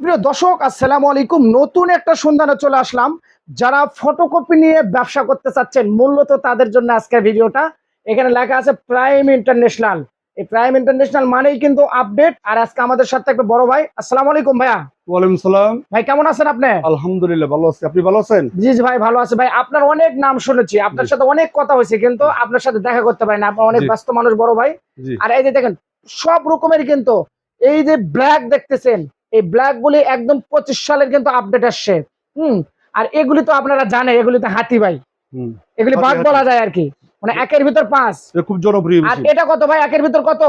সুপ্রিয় দর্শক, আসসালামু আলাইকুম। নতুন একটা সন্ধানে চলে আসলাম। যারা ফটোকপি নিয়ে ব্যবসা করতে চাচ্ছেন, মূলত তাদের জন্য আজকের ভিডিওটা। এখানে লেখা আছে প্রাইম ইন্টারন্যাশনাল। এই প্রাইম ইন্টারন্যাশনাল মানেই কিন্তু আপডেট। আর আজকে আমাদের সাথে একটা বড় ভাই। আসসালামু আলাইকুম ভাইয়া। ওয়ালাইকুম সালাম। ভাই কেমন আছেন আপনি? আলহামদুলিল্লাহ ভালো আছি, আপনি ভালো আছেন? জি জি ভাই, ভালো আছে ভাই। আপনার অনেক নাম শুনেছি, আপনার সাথে অনেক কথা হয়েছে, কিন্তু আপনার সাথে দেখা করতে পারি না। আপনার অনেক ব্যস্ত মানুষ বড় ভাই। আর এই যে দেখেন, সব রকমের কিন্তু এই যে ব্ল্যাক দেখতেছেন, এই ব্ল্যাক গুলি একদম 25 সালের কিন্তু আপডেট আসছে। আর এগুলি তো আপনারা জানেন, এগুলি তো হাতি ভাই, এগুলি বাঘ বলা যায় আর কি, মানে একের ভিতর 5। খুব জনপ্রিয়। আর এটা কত ভাই, একের ভিতর কত?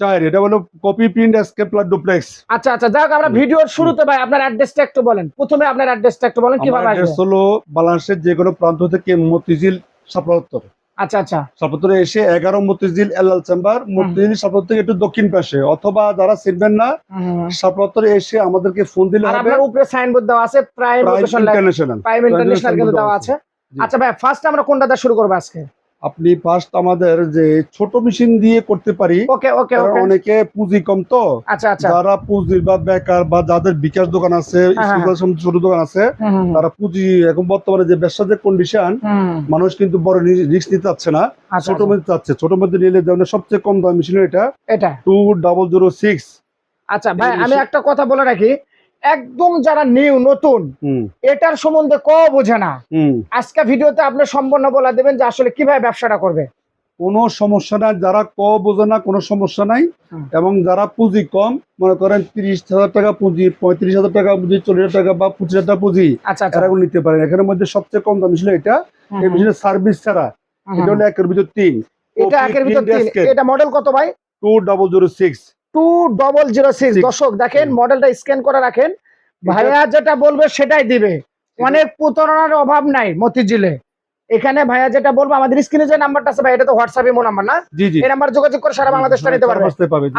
4। এটা হলো copy print escape plus duplex. আচ্ছা আচ্ছা, যাই হোক, আমরা ভিডিওর শুরুতে ভাই আপনার অ্যাড্রেসটা একটু বলেন। প্রথমে আপনার অ্যাড্রেসটা একটু বলেন, কিভাবে আসবে? অ্যাড্রেস হলো বাংলাদেশের যে কোনো প্রান্ত থেকে মতিঝিল সাপ্তাহ। আচ্ছা আচ্ছা, সাপ্তাহে এসে 11 মতিঝিল এলাল চেম্বার, মতিঝিল সাপ্তাহ থেকে একটু দক্ষিণ পাশে, অথবা যারা চিনবেন না সাপ্তাহে এসে আমাদেরকে ফোন দিলে হবে। আপনার উপরে সাইনবোর্ড দেওয়া আছে প্রাইম ইন্টারন্যাশনাল, প্রাইম ইন্টারন্যাশনাল কিন্তু দেওয়া আছে। আচ্ছা ভাই, ফার্স্ট আমরা কোনটা দিয়ে শুরু করব আজকে? আপনি ফার্স্ট আমাদের যে ছোট মেশিন দিয়ে করতে পারি। ওকে ওকে ওকে। অনেকে পুঁজি কম, তো আচ্ছা আচ্ছা, যারা পুঁজির বা বেকার বা যাদের বিকাশ দোকান আছে, ছোট দোকান আছে, তারা পুঁজি এখন বর্তমানে যে ব্যবসার যে কন্ডিশন, মানুষ কিন্তু বড় রিস্ক নিতে চাচ্ছে না, ছোট মধ্যে চাচ্ছে। ছোট মধ্যে নিলে যেমন সবচেয়ে কম দাম মেশিন এটা 2006। আচ্ছা ভাই, আমি একটা কথা বলে রাখি, একদম যারা নিউ নতুন এটার সম্বন্ধে বোঝে না, আজকে ভিডিওতে আপনি সম্পূর্ণ বলে দেবেন যে আসলে কিভাবে ব্যবসাটা করবে। কোনো সমস্যা নাই, যারা বোঝে না কোনো সমস্যা নাই। এবং যারা পুঁজি কম, মনে করেন 30,000 টাকা পুঁজি, 35,000 টাকা পুঁজি, 40,000 টাকা বা 25,000 টাকা পুঁজি, এরা নিতে পারেন। এখানের মধ্যে সবচেয়ে কম দাম ছিল এটা। এই মেশিনের সার্ভিস ছাড়া এটা হলো একের ভিতর 3। এটা একের ভিতর 3। এটা মডেল কত ভাই? 2006। 2006। দর্শক দেখেন, মডেলটা স্ক্যান করে রাখেন। ভাইয়া যেটা বলবে সেটাই দিবে, অনেক প্রতারণার অভাব নাই মতিঝিলে। এখানে ভাইয়া যেটা বলবো, আমাদের স্ক্রিনে যে নাম্বারটা আছে ভাই, এটা তো হোয়াটসঅ্যাপ ইমো নাম্বার না? এই নাম্বার যোগাযোগ করে সারা বাংলাদেশটা নিতে পারবে।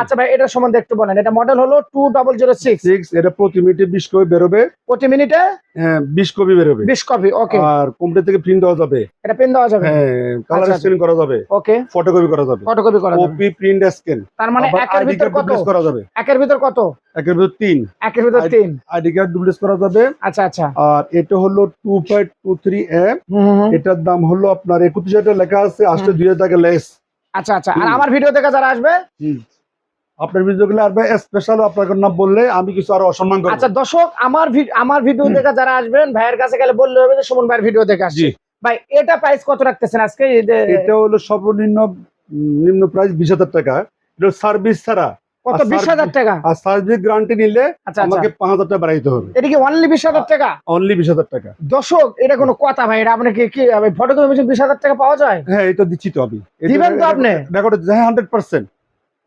আচ্ছা ভাই, এটার সম্বন্ধে একটু বলেন। এটা মডেল হলো 2006। এটা প্রতি মিনিটে 20 কপি বেরোবে। প্রতি মিনিটে 20 কপি বেরোবে। 20 কপি, ওকে। আর কম্পিউটার থেকে প্রিন্ট দেওয়া যাবে। এটা প্রিন্ট দেওয়া যাবে, হ্যাঁ, কালার স্ক্যান করা যাবে, ওকে, ফটোকপি করা যাবে, ফটোকপি করা যাবে, কপি প্রিন্ট স্ক্যান। তার মানে একের ভিতর কত করা যাবে? একের ভিতর কত? একের ভিতর 3। একের ভিতর 3 আইডি কার্ড ডুপ্লিকেট করা যাবে। আচ্ছা আচ্ছা। আর এটা হলো 2523M। এটার দাম হলো আপনার 31,000 টাকা লেখা আছে, আসলে 2,000 টাকা লেস। আচ্ছা আচ্ছা। আর আমার ভিডিও দেখে যারা আসবে, আপনার ভিডিও গুলো আসবে স্পেশাল, আপনার নাম বললে আমি কিছু আরো অসম্মান করব। আচ্ছা দর্শক, আমার ভিডিও দেখে যারা আসবেন, ভাইয়ের কাছে গেলে বললে হবে যে সুমন ভাইয়ের ভিডিও দেখে আসছি। ভাই এটা প্রাইস কত রাখতেছেন আজকে? এটা হলো নিম্ন প্রাইস 20,000 টাকা। এটা সার্ভিস ছাড়া কত? 20,000 টাকা। আর সার্ভিস গ্যারান্টি নিলে আমাকে 5,000 টাকা বাড়াইতে হবে। এটা কি অনলি 20,000 টাকা? অনলি 20,000 টাকা। দর্শক, এটা কোনো কথা ভাই? এটা আপনি কি ফটোকপি মেশিন 20,000 টাকা পাওয়া যায়? হ্যাঁ, এটা দিচ্ছি তো আমি। দিবেন তো আপনি? রেকর্ড 100%।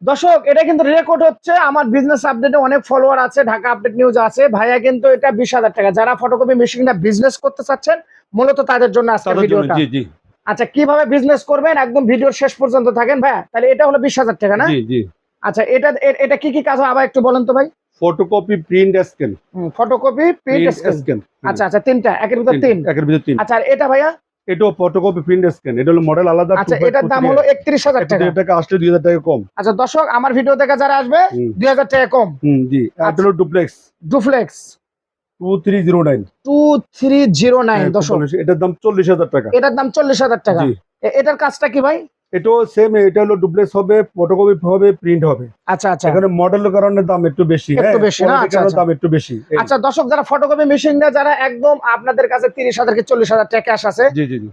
দর্শক, এটা কিন্তু রেকর্ড হচ্ছে। আমার বিজনেস আপডেটে অনেক ফলোয়ার আছে, ঢাকা আপডেট নিউজ আছে। ভাইয়া কিন্তু এটা 20,000 টাকা। যারা ফটোকপি মেশিনটা বিজনেস করতে চাচ্ছেন, মূলত তাদের জন্য আজকের ভিডিওটা। জি জি। আচ্ছা, কিভাবে বিজনেস করবেন একদম ভিডিওর শেষ পর্যন্ত থাকেন ভাইয়া। তাহলে এটা হলো 20,000 টাকা না? জি জি। আচ্ছা, এটা কি কি কাজ হয় আবার একটু বলেন তো ভাই। Photocopy print scan. Photocopy print scan. আচ্ছা আচ্ছা, 3টা একের ভিতর 3। একের ভিতর 3। আচ্ছা, আর এটা ভাইয়া? এটাও ফটোকপি প্রিন্ট স্ক্যান। এটা হলো মডেল আলাদা। আচ্ছা, এটার দাম হলো 31,000 টাকা। এটা টাকা আসলে 2,000 টাকা কম। আচ্ছা দর্শক, আমার ভিডিও দেখে যারা আসবে 2,000 টাকা কম। জি। এটা হলো ডুপ্লেক্স। 2309। দর্শক, এটার দাম 40,000 টাকা। এটার দাম 40,000 টাকা। এটার কাজটা কি ভাই? এটাও সেম। এটা হলো ডুপ্লেক্স হবে, ফটোকপি হবে, প্রিন্ট হবে। আচ্ছা আচ্ছা। এখানে মডেলের কারণে দাম একটু বেশি। একটু বেশি না? আচ্ছা আচ্ছা, দাম একটু বেশি। আচ্ছা দর্শক, যারা ফটোকপি মেশিন নিয়ে যারা একদম আপনাদের কাছে 30,000 কি 40,000 টাকা ক্যাশ আছে,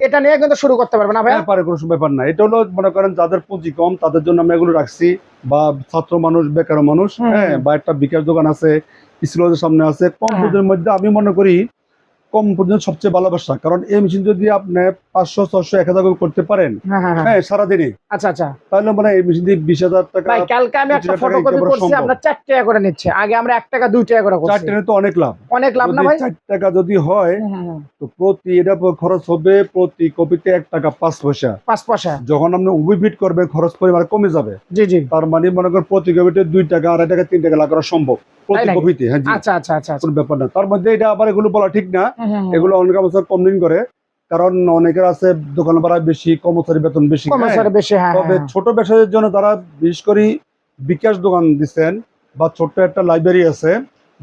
এটা নিয়ে কিন্তু শুরু করতে পারবে না ভাই? পারে, কোনো ব্যাপার না। এটা হলো মনে করেন যাদের পুঁজি কম, তাদের জন্য আমরা এগুলো রাখছি। বা ছাত্র মানুষ, বেকার মানুষ, হ্যাঁ, বা একটা বিকাশ দোকান আছে, স্কুলের সামনে আছে, কম পুঁজির মধ্যে আমি মনে করি কম পর্যন্ত সবচেয়ে ভালো ব্যবসা। কারণ এই মেশিন যদি আপনি 500, 600, 1,000 করতে পারেন হ্যাঁ সারাদিনে, আচ্ছা আচ্ছা, তাহলে মানে এই মেশিন দিয়ে 20,000 টাকা। ভাই কালকে আমি একটা ফটোকপি করছি, আমরা 4 টাকা করে নিচ্ছে। আগে আমরা 1 টাকা 2 টাকা করে করছি। 4 টাকা তো অনেক লাভ। অনেক লাভ না ভাই? 4 টাকা যদি হয় তো প্রতি এটা খরচ হবে প্রতি কপিতে 1 টাকা 5 পয়সা। 5 পয়সা। যখন আপনি উভয় ফিট করবেন খরচ পরিমাণ কমে যাবে। জি জি। তার মানে মনে করেন প্রতি কপিতে 2 টাকা, 2.5 টাকা, 3 টাকা লাভ করা সম্ভব প্রতি কপিতে। হ্যাঁ জি। আচ্ছা আচ্ছা আচ্ছা, কোনো ব্যাপার না। তার মধ্যে এটা আবার এগুলো বলা ঠিক না। এগুলো অনেক বছর কম দিন করে, কারণ অনেকের আছে দোকান ভাড়া বেশি, কর্মচারী বেতন বেশি। তবে ছোট ব্যবসায়ীর জন্য তারা বিশেষ করে বিকাশ দোকান দিচ্ছেন বা ছোট্ট একটা লাইব্রেরি আছে,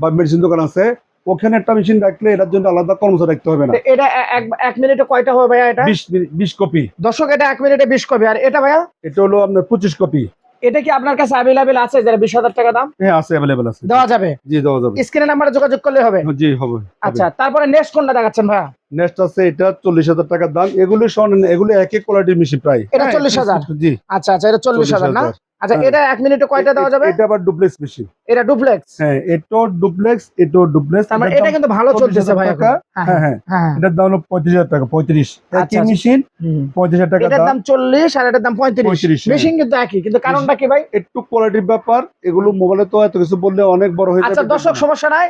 বা মেডিসিন দোকান আছে, ওখানে একটা মেশিন রাখলে এটার জন্য আলাদা কর্মচারী রাখতে হবে না। এটা এক মিনিটে কয়টা হবে ভাইয়া এটা? 20 কপি। দর্শক এটা 1 মিনিটে 20 কপি। আর এটা ভাইয়া? এটা হলো আপনার 25 কপি। এটা কি আপনার কাছে অ্যাভেলেবেল আছে যারা 20,000 টাকা দাম? হ্যাঁ আছে, অ্যাভেলেবেল আছে। দেওয়া যাবে? জি দেওয়া যাবে। স্ক্রিনে নাম্বারে যোগাযোগ করলে হবে? জি হবে। আচ্ছা, তারপরে নেক্সট কোনটা দেখাচ্ছেন ভাইয়া? নেক্সট আছে এটা 40,000 টাকার দাম। এগুলো এগুলো একই কোয়ালিটির মেশিন প্রায়। এটা 40,000? জি। আচ্ছা আচ্ছা, এটা 40,000 না? আচ্ছা, এটা 1 মিনিটে কয়টা দেওয়া যাবে? এটা আবার ডুপ্লেক্স মেশিন। এটা ডুপ্লেক্স? হ্যাঁ, এটাও ডুপ্লেক্স, এটাও ডুপ্লেক্স। তার মানে এটা কিন্তু ভালো চলতেছে ভাই এখন। হ্যাঁ হ্যাঁ, এটার দাম হলো 35,000 টাকা। 35 একই মেশিন, 35,000 টাকা এটার দাম। দাম 40 আর এটার দাম 35। মেশিন কিন্তু একই, কিন্তু কারণটা কি ভাই? একটু কোয়ালিটির ব্যাপার। এগুলো মোবাইলে তো এত কিছু বললে অনেক বড় হয়ে যাবে। আচ্ছা দর্শক, সমস্যা নাই।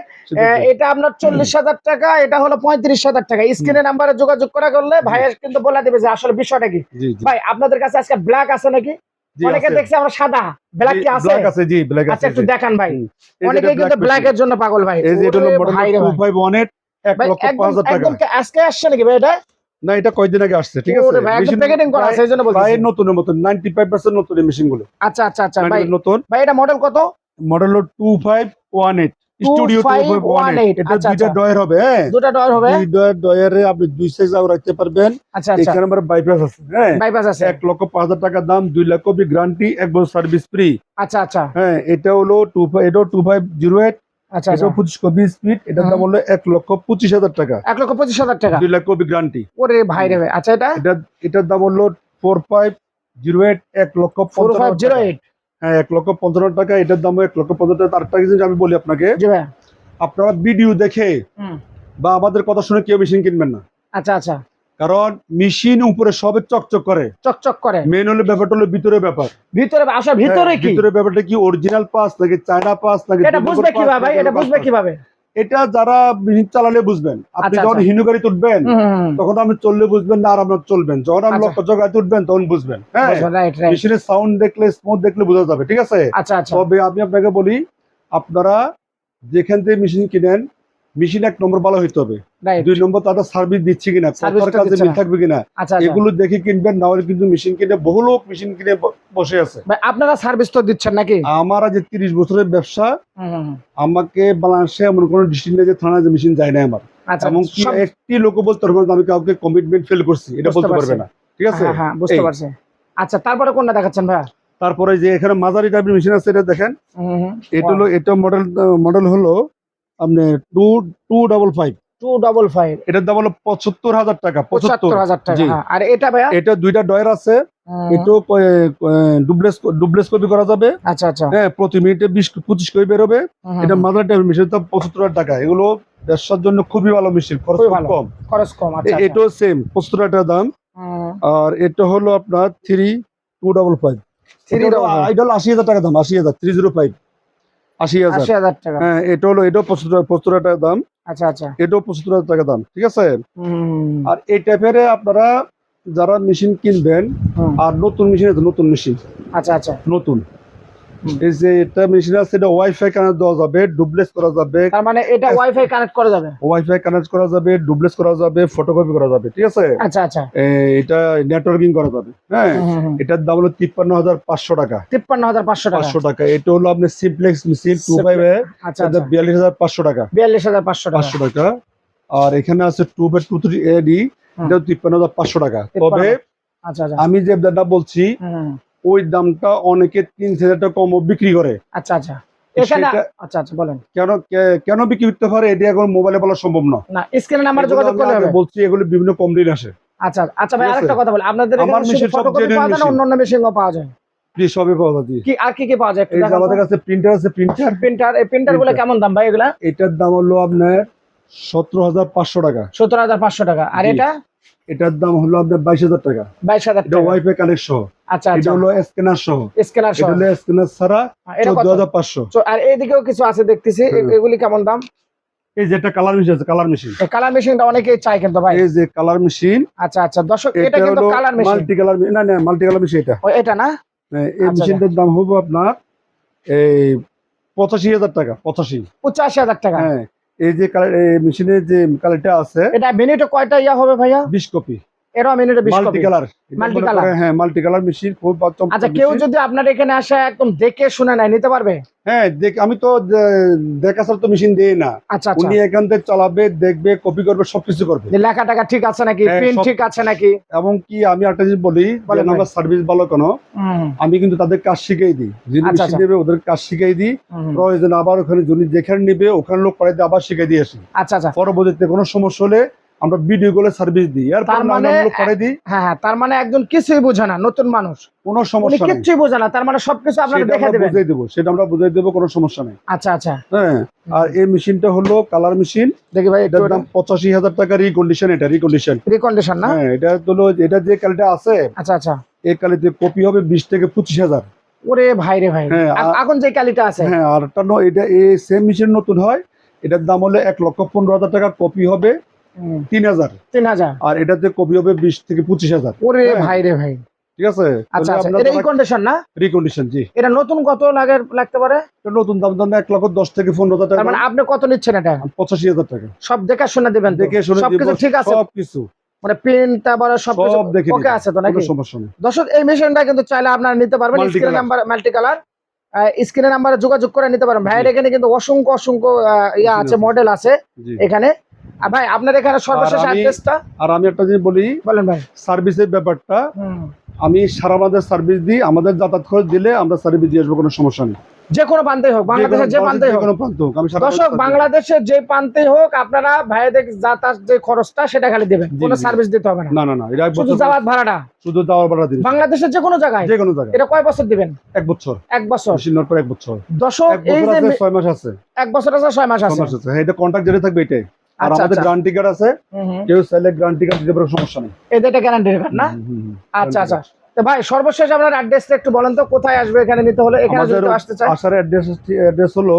এটা আপনার 40,000 টাকা, এটা হলো 35,000 টাকা। স্ক্রিনে নাম্বারে যোগাযোগ করা করলে ভাইয়া কিন্তু বলে দেবে যে আসলে বিষয়টা কি। ভাই আপনাদের কাছে আজকে ব্ল্যাক আছে নাকি? অনেকে দেখছি আমরা সাদা, ব্ল্যাক কি আছে? ব্ল্যাক আছে, জি ব্ল্যাক আছে। আচ্ছা একটু দেখান ভাই। অনেকে কিন্তু ব্ল্যাক এর জন্য পাগল ভাই। এই যে এটা হলো মডেল 251 1,05,000 টাকা। একদম আজকে আসছে নাকি ভাই এটা? না, এটা কয়দিন আগে আসছে, ঠিক আছে? মেশিন প্যাকেটিং করা আছে এইজন্য বলছি। প্রায় নতুনের মত, 95% নতুন এই মেশিনগুলো। আচ্ছা আচ্ছা আচ্ছা ভাই, নতুন। ভাই এটা মডেল কত? মডেল হলো 2518 স্টুডিও 2518। এটা দুইটা ডয়ার হবে। হ্যাঁ, দুটো ডয়ার হবে। দুইটা ডয়ারে আপনি দুই সাইজ আও রাখতে পারবেন। আচ্ছা আচ্ছা, এখানে আমার বাইপাস আছে। হ্যাঁ, বাইপাস আছে। 1,05,000 টাকা দাম, 2 লাখ কপি গ্যারান্টি, 1 বছর সার্ভিস ফ্রি। আচ্ছা আচ্ছা, হ্যাঁ, এটা হলো 2508। আচ্ছা, এটা 25 কপি স্পিড। এটার দাম হলো 1,25,000 টাকা। 1,25,000 টাকা, 2 লাখ কপি গ্যারান্টি। ওরে ভাই রে ভাই। আচ্ছা, এটার দাম হলো 4508, 1,55,000। হ্যাঁ, 1,55,000 টাকা। এটার দাম 1,55,000 টাকা। আরেকটা জিনিস আমি বলি আপনাকে, জি ভাই, আপনারা ভিডিও দেখে বা আমাদের কথা শুনে কেউ মেশিন কিনবেন না। আচ্ছা আচ্ছা, কারণ মেশিন উপরে সবে চকচক করে, চকচক করে। মেন হলো ব্যাপারটা হলো ভিতরে ব্যাপার। ভিতরে আসা, ভিতরে কি? ভিতরে ব্যাপারটা কি, অরিজিনাল পাস নাকি চায়না পাস নাকি? এটা বুঝবে কিভাবে ভাই? এটা বুঝবে কিভাবে? এটা যারা মেশিন চালালে বুঝবেন। আপনি যখন হিনু গাড়ি তুলবেন তখন আপনি চললে বুঝবেন না, আর আপনার চলবেন। যখন আপনি লক্ষ গাড়ি তুলবেন তখন বুঝবেন। হ্যাঁ, মেশিনের সাউন্ড দেখলে, স্মুথ দেখলে বোঝা যাবে, ঠিক আছে? আচ্ছা আচ্ছা, তবে আমি আপনাকে বলি, আপনারা যেখান থেকে মেশিন কিনেন, মেশিন 1 নম্বর ভালো হইতে হবে, 2 নম্বর তাদের সার্ভিস দিচ্ছে কিনা, কথার কাজে মিল থাকবে কিনা, এগুলো দেখে কিনবেন। না হলে কিন্তু মেশিন কিনে, বহু লোক মেশিন কিনে বসে আছে। আপনারা সার্ভিস তো দিচ্ছেন নাকি? আমার যে 30 বছরের ব্যবসা, আমাকে বাংলাদেশে এমন কোনো ডিস্ট্রিক্ট নেই যে থানা যে মেশিন যায় না আমার। এবং একটি লোক বলতে পারবে না আমি কাউকে কমিটমেন্ট ফেল করছি, এটা বলতে পারবে না, ঠিক আছে? হ্যাঁ, বুঝতে পারছি। আচ্ছা, তারপরে কোনটা দেখাচ্ছেন ভাই? তারপরে যে এখানে মাঝারি টাইপের মেশিন আছে, এটা দেখেন। এটা মডেল হলো আপনি 255। এটার দাম হলো 75,000 টাকা। 75,000 টাকা। আর এটা ভাইয়া? এটা দুইটা ডয়ার আছে। এটা ডুপ্লেক্স কপি করা যাবে। আচ্ছা আচ্ছা, হ্যাঁ, প্রতি মিনিটে 20-25 কপি বের হবে। এটা মাদার টাইপের মেশিন, দাম 75,000 টাকা। এগুলো ব্যবসার জন্য খুবই ভালো মেশিন, খরচ কম। আচ্ছা, এটাও সেম 75,000 টাকা দাম। আর এটা হলো আপনার 3255। এটা হলো 80,000 টাকা দাম। 80,000, 305, 80,000 টাকা। হ্যাঁ, এটাও 75,000 টাকা দাম। আচ্ছা আচ্ছা, এটাও 75,000 টাকা দাম, ঠিক আছে? আর এই টাইপের আপনারা যারা মেশিন কিনবেন, আর নতুন মেশিন আছে, নতুন মেশিন। আচ্ছা আচ্ছা, নতুন এই যে এটা মেশিন আছে, এটা ওয়াইফাই কানেক্ট দেওয়া যাবে, ডুপ্লেক্স করা যাবে। তার মানে এটা ওয়াইফাই কানেক্ট করা যাবে? ওয়াইফাই কানেক্ট করা যাবে, ডুপ্লেক্স করা যাবে, ফটোকপি করা যাবে, ঠিক আছে? আচ্ছা আচ্ছা, এটা নেটওয়ার্কিং করা যাবে। হ্যাঁ, এটার দাম হলো 53,500 টাকা। 53,500 টাকা। এটা হলো আপনার সিমপ্লেক্স মেশিন 25। আচ্ছা, 42,500 টাকা। 42,500 টাকা। আর এখানে আছে 2/23 AD, এটা 53,500 টাকা। তবে আচ্ছা আচ্ছা, আমি যে দামটা বলছি, ওই দামটা অনেকে 3,000 টাকা কম বিক্রি করে। আচ্ছা আচ্ছা, এখানে আচ্ছা আচ্ছা বলেন কেন বিক্রি করতে পারে, এটা এখন মোবাইলে বলা সম্ভব না। স্ক্রিনে নাম্বার যোগাযোগ করলে হবে। বলছি এগুলো বিভিন্ন কমপ্লেইন আসে। আচ্ছা আচ্ছা ভাই, আরেকটা কথা বলি, আপনাদের এখানে শুধু ফটোকপি পাওয়া যায় না অন্যান্য মেশিনও পাওয়া যায়? সবই পাওয়া যায়। কি আর কি পাওয়া যায়? এই যে আমাদের কাছে প্রিন্টার আছে, এই প্রিন্টার গুলো কেমন দাম ভাই এগুলা? এটার দাম হলো আপনার 17,500 টাকা। 17,500 টাকা। আর এটার দাম হলো আপনার 22,000 টাকা। 22,000 টাকা, ওয়াইফাই কানেক্ট সহ। আচ্ছা আচ্ছা, এটা হলো স্ক্যানার সহ। এটা হলো স্ক্যানার ছাড়া 14,500। আর এইদিকেও কিছু আছে দেখতেছি, এগুলি কেমন দাম? এই যে একটা কালার মেশিন আছে, কালার মেশিন। এই কালার মেশিনটা অনেকেই চায় কিন্তু ভাই। এই যে কালার মেশিন। আচ্ছা আচ্ছা দর্শক, এটা কিন্তু কালার মেশিন, মাল্টি কালার। না মাল্টি কালার মেশিন এটা। এটা না? এই মেশিনটার দাম হবে আপনার এই 85,000 টাকা। 85,000 টাকা। হ্যাঁ, এই যে কালার মেশিনের যে কালারটা আছে, এটা মিনিটে কয়টা ইয়া হবে ভাইয়া? 20 কপি। এরও মিনিটে 20 multi copy. Colour, multi colour, হ্যাঁ মাল্টি কালার মেশিন খুব চমৎকার আচ্ছা কেউ machine। যদি আপনার এখানে আসে একদম দেখে শুনে নেয় নিতে পারবে? হ্যাঁ আমি তো দেখা ছাড়া তো মেশিন দেই না। আচ্ছা আচ্ছা, উনি এখান থেকে চালাবে, দেখবে, কপি করবে, সবকিছু করবে। যে লেখা টাকা ঠিক আছে নাকি, হ্যাঁ, প্রিন্ট সব- ঠিক আছে নাকি। এবং কি আমি একটা জিনিস বলি, বলেন ভাই। আমার সার্ভিস ভালো কেন, হুম, আমি কিন্তু তাদের কাজ শিখিয়ে দিই। যিনি আচ্ছা, মেশিন আচ্ছা। নেবে ওদের কাজ শিখিয়ে দিই। হুম, প্রয়োজন আবার ওখানে যিনি যেখানে নেবে ওখানে লোক পাঠাতে আবার শিখিয়ে দিয়ে আসি। আচ্ছা আচ্ছা, পরবর্তীতে কোনো সমস্যা হলে আমরা ভিডিও করে সার্ভিস দিই, এরপর তার মানে লোক পাঠিয়ে দিই। হ্যাঁ হ্যাঁ, তার মানে একজন কিছুই বোঝে না, নতুন মানুষ, কোনো উনি সমস্যা নেই, কিচ্ছুই বোঝে না, তার মানে সবকিছু আপনারা সেটা দেখে আমরা দেবেন। বুঝিয়ে দেবো, সেটা আমরা বুঝিয়ে দেবো, কোনো সমস্যা নেই। আচ্ছা আচ্ছা, হ্যাঁ, আর এই মেশিনটা হলো কালার মেশিন। দেখি ভাই একটু এটার দাম 85,000 টাকা রিকন্ডিশন। এটা রিকন্ডিশন, রিকন্ডিশন না? হ্যাঁ এটা হলো, এটা যে কালিটা আছে আচ্ছা আচ্ছা, এই কালিতে কপি হবে 20 থেকে 25,000। ওরে ভাই রে ভাই, হ্যাঁ, এখন যে কালিটা আছে। হ্যাঁ, আর এটা এই সেম মেশিন নতুন হয়, এটার দাম হলো 1,15,000 টাকা, কপি হবে 3,000, 3000, আর এটাতে কপি হবে 20 থেকে 25,000। ওরে হ্যাঁ। ভাই রে ভাই। ঠিক আছে, আচ্ছা আচ্ছা, এটা রিকন্ডিশন না? রিকন্ডিশন, জি। এটা নতুন কত লাগতে পারে? এটা নতুন দাম 1,10,000 থেকে 15,000 তার টাকা, মানে আপনি কত নিচ্ছেন এটা? 85,000 টাকা। সব দেখে শুনে দিবেন তো? দেখে শুনে দিব, সবকিছু ঠিক আছে, সবকিছু মানে প্রিন্ট তারপরে সবকিছু সব দেখে ওকে নিব, আছে তো নাকি? কোনো সমস্যা নেই। দর্শক এই মেশিনটা কিন্তু চাইলে আপনারা নিতে পারবেন, Multi screen color। Number multi colour, স্ক্রিনের নাম্বারে যোগাযোগ করে নিতে পারবেন। ভাইয়ের এখানে কিন্তু অসংখ্য অসংখ্য ইয়া Machine আছে, আছে। মডেল আছে জি। এখানে। আর ভাই আপনার এখানে সর্বশেষ আর আমি- অ্যাড্রেসটা আর আমি একটা জিনিস বলি, বলেন ভাই। সার্ভিসের ব্যাপারটা, হুম, আমি সারা মাসের সার্ভিস দিই, আমাদের যাতায়াত খরচ দিলে আমরা সার্ভিস দিয়ে আসবো, কোনো সমস্যা নেই। যে কোনো প্রান্তেই হোক, বাংলাদেশের যে প্রান্তেই হোক। কোনো প্রান্ত হোক, আমি সারা দর্শক বাংলাদেশ service বাংলাদেশের যে প্রান্তেই হোক, আপনারা ভাইদের যাতায়াত যে খরচটা সেটা খালি দেবেন, জি, কোনো জি। সার্ভিস দিতে হবে না, দিই। না, এটা এক শুধু বছর, যাওয়ার ভাড়াটা। শুধু যাওয়ার ভাড়া দিই, বাংলাদেশের যে কোনো জায়গায়, যে কোনো জায়গায়। এটা কয় বছর দিবেন? 1 বছর, 1 বছর। মেশিন নেওয়ার পর 1 বছর। দর্শক 1 এই বছর যে আছে, 6 মাস আছে, 1 বছর আছে, 6 মাস 6 আছে। মাস আছে। হ্যাঁ, এটা কন্ট্রাক্ট যেটা থাকবে এটাই। আর আচ্ছা, আমাদের আচ্ছা। গ্যারান্টি কার্ড আছে, হুম, হুম। কেউ চাইলে গ্যারান্টি কার্ড দিতে পারে, সমস্যা নেই। এদের এটা গ্যারান্টির কার্ড না? আচ্ছা আচ্ছা, তো ভাই সর্বশেষ আপনার অ্যাড্রেসটা একটু বলেন তো, কোথায় আসবে এখানে নিতে হলে, এখানে যদি আমাদের কেউ আসতে চায়? আসার অ্যাড্রেস হলো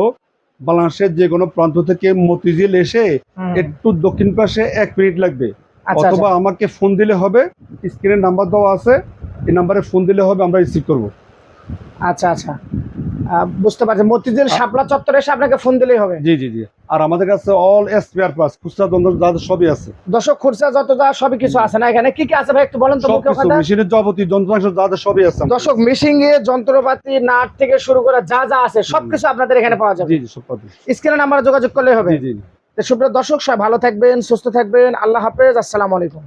বাংলাদেশের যে কোনো প্রান্ত থেকে মতিঝিল এসে হুম, একটু দক্ষিণ পাশে 1 মিনিট লাগবে, আচ্ছা অথবা আমাকে ফোন দিলে হবে, স্ক্রিনে নাম্বার দেওয়া আছে, এই নাম্বারে ফোন দিলে হবে, আমরা রিসিভ করবো। আচ্ছা আচ্ছা, বুঝতে পারছি। মতিঝিল শাপলা চত্বরে এসে আপনাকে ফোন দিলেই হবে। জি। আর আমাদের কাছে অল স্পেয়ার পার্টস, খুচরা যন্ত্র যাদের সবই আছে, দর্শক খুচরা যত যা সবই কিছু আছে না এখানে? কি কি আছে ভাই একটু বলেন তো মুখে সবকিছু কথা। মেশিনের যাবতীয় যন্ত্রাংশ যাদের সবই আছে আমাদের। দর্শক মেশিং এর যন্ত্রপাতি, নাট থেকে শুরু করে যা যা আছে সবকিছু আপনাদের এখানে পাওয়া যাবে। জি সব পাবে। স্ক্রিনে নাম্বারে যোগাযোগ করলে হবে। জি। তো সুপ্রিয় দর্শক, সবাই ভালো থাকবেন, সুস্থ থাকবেন, আল্লাহ হাফেজ, আসসালামু আলাইকুম।